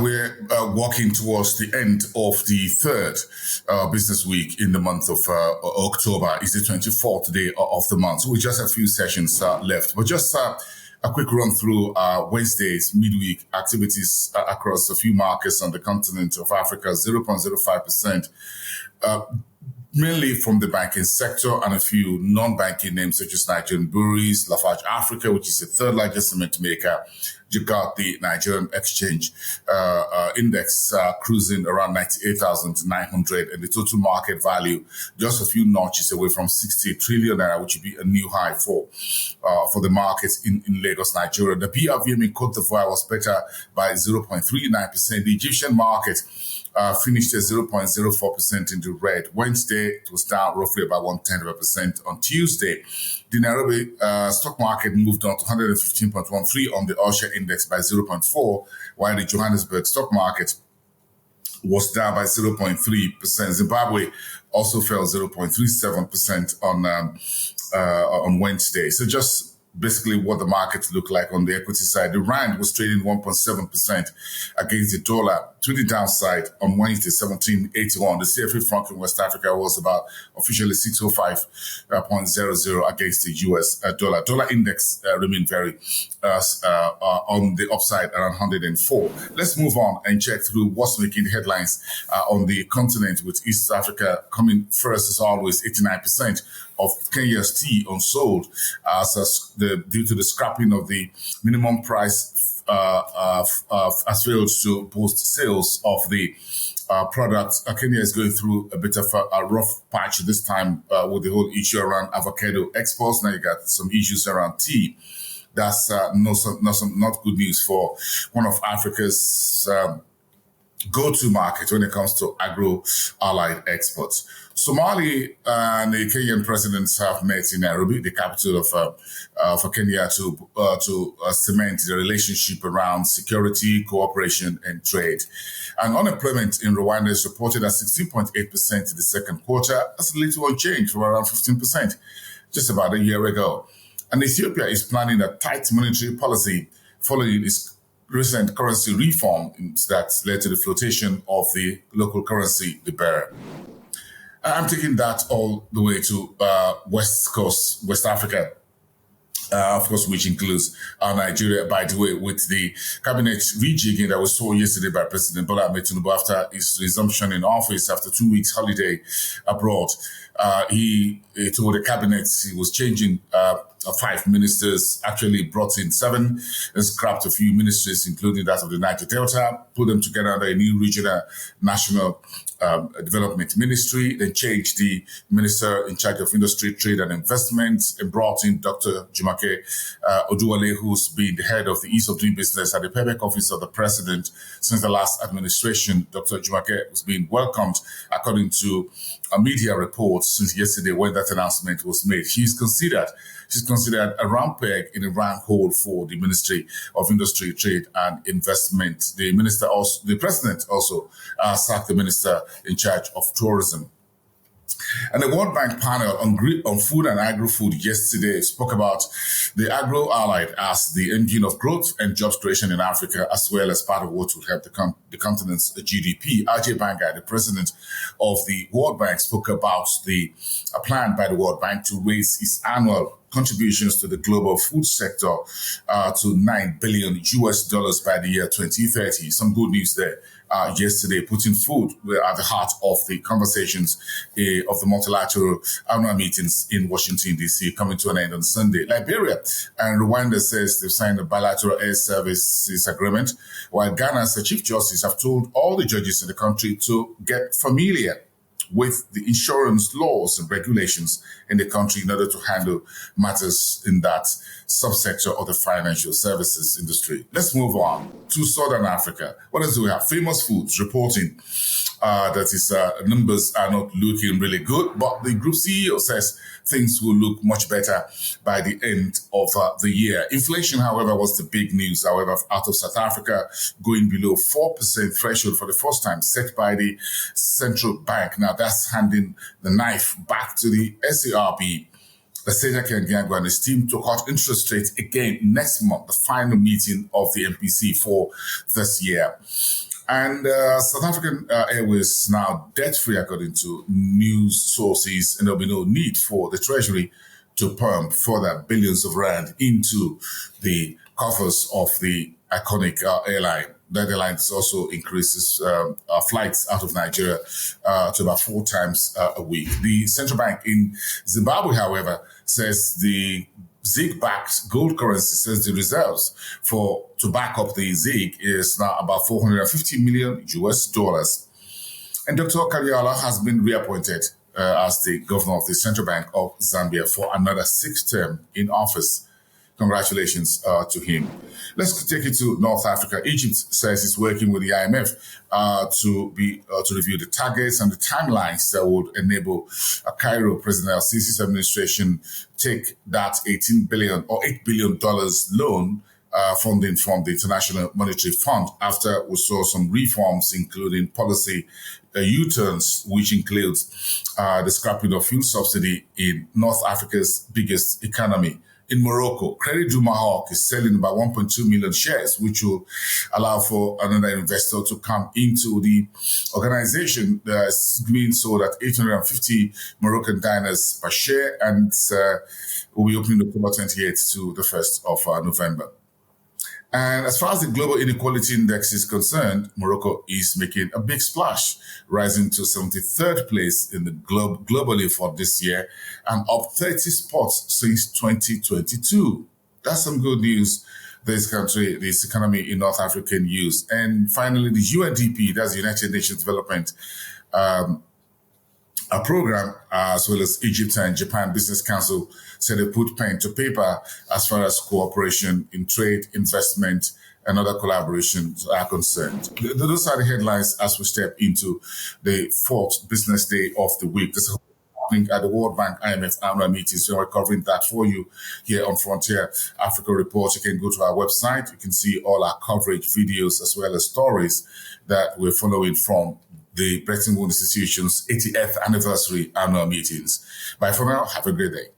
we're walking towards the end of the third business week in the month of October. It's the 24th day of the month. So we just have a few sessions left. But just a quick run through Wednesday's midweek activities across a few markets on the continent of Africa, 0.05%. Mainly from the banking sector and a few non-banking names such as Nigerian Breweries, Lafarge Africa, which is the third largest cement maker, the Nigerian Exchange Index cruising around 98,900, and the total market value just a few notches away from 60 trillion naira, which would be a new high for the markets in Lagos, Nigeria. The BRVM in Cote d'Ivoire was better by 0.39%. The Egyptian market finished at 0.04% in the red. Wednesday, it was down roughly about 0.1% on Tuesday. The Nairobi stock market moved on to 115.13 on the All-Share Index by 0.4, while the Johannesburg stock market was down by 0.3%. Zimbabwe also fell 0.37% on Wednesday. So just basically what the markets look like on the equity side. The Rand was trading 1.7% against the dollar to the downside on Wednesday, 1781. The CFA franc in West Africa was about officially 605.00 against the US dollar. Dollar index remained very on the upside around 104. Let's move on and check through what's making headlines on the continent, with East Africa coming first as always, 89% of Kenya's tea unsold due to the scrapping of the minimum price has failed to boost sales of the product. Kenya is going through a bit of a rough patch this time with the whole issue around avocado exports. Now you got some issues around tea. That's not good news for one of Africa's go-to market when it comes to agro-allied exports. Somali and the Kenyan presidents have met in Nairobi, the capital for Kenya, to cement the relationship around security, cooperation, and trade. And unemployment in Rwanda is reported at 16.8% in the second quarter. That's a little unchanged from around 15% just about a year ago. And Ethiopia is planning a tight monetary policy following its recent currency reform that led to the flotation of the local currency, the birr. I'm taking that all the way to West Coast, West Africa, of course, which includes Nigeria, by the way, with the cabinet rejigging that we saw yesterday by President Bola Ahmed Tinubu after his resumption in office after 2 weeks holiday abroad. He told the cabinet he was changing 5 ministers, actually brought in 7, and scrapped a few ministries, including that of the Niger Delta, put them together under a new regional national development ministry, then changed the minister in charge of industry, trade and investment, and brought in Dr. Jumake Oduwale, who's been the head of the Ease of Doing Business at the public office of the president since the last administration. Dr. Jumake was being welcomed, according to a media report since yesterday when that announcement was made. She's considered a round peg in a round hole for the Ministry of Industry, Trade and Investment. The president also sacked the minister in charge of tourism. And the World Bank panel on food and agro-food yesterday spoke about the agro-allied as the engine of growth and jobs creation in Africa, as well as part of what will help the continent's GDP. Ajay Banga, the president of the World Bank, spoke about the plan by the World Bank to raise its annual contributions to the global food sector to $9 billion by the year 2030. Some good news there. Yesterday, putting food at the heart of the conversations of the multilateral annual meetings in Washington, D.C., coming to an end on Sunday. Liberia and Rwanda says they've signed a bilateral air services agreement, while Ghana's Chief Justice have told all the judges in the country to get familiar with the insurance laws and regulations in the country in order to handle matters in that subsector of the financial services industry. Let's move on to Southern Africa. What else do we have? Famous Foods reporting that its numbers are not looking really good, but the group CEO says things will look much better by the end of the year. Inflation, however, was the big news, however, out of South Africa, going below 4% threshold for the first time, set by the central bank. Now, that's handing the knife back to the SARB. The Senator Kenyago and his team to cut interest rates again next month, the final meeting of the MPC for this year. And South African Airways now debt-free, according to news sources, and there'll be no need for the Treasury to pump further billions of rand into the coffers of the iconic airline. That airline also increases flights out of Nigeria to about 4 times a week. The central bank in Zimbabwe, however, says the ZiG-backed gold currency, says the reserves to back up the ZiG is now about $450 million US. And Dr. Kalyalya has been reappointed as the governor of the Central Bank of Zambia for another 6th term in office. Congratulations to him. Let's take it to North Africa. Egypt says it's working with the IMF to review the targets and the timelines that would enable Cairo President al-Sisi's administration take that $18 billion or $8 billion loan funding from the International Monetary Fund after we saw some reforms, including policy U-turns, which includes the scrapping of fuel subsidy in North Africa's biggest economy. In Morocco, Credit du Maroc is selling about 1.2 million shares, which will allow for another investor to come into the organization. It's being sold at 850 Moroccan dinars per share, and will be opening October 28th to the 1st of November. And as far as the Global Inequality Index is concerned, Morocco is making a big splash, rising to 73rd place in the globally for this year and up 30 spots since 2022. That's some good news. This country, this economy in North Africa can use. And finally, the UNDP, that's the United Nations Development a program, as well as Egypt and Japan Business Council, said they put pen to paper as far as cooperation in trade, investment, and other collaborations are concerned. Those are the headlines as we step into the 4th business day of the week. This is happening at the World Bank IMF annual meetings. So we're covering that for you here on Frontier Africa Report. You can go to our website. You can see all our coverage videos as well as stories that we're following from the Bretton Woods Institution's 80th anniversary annual meetings. Bye for now. Have a great day.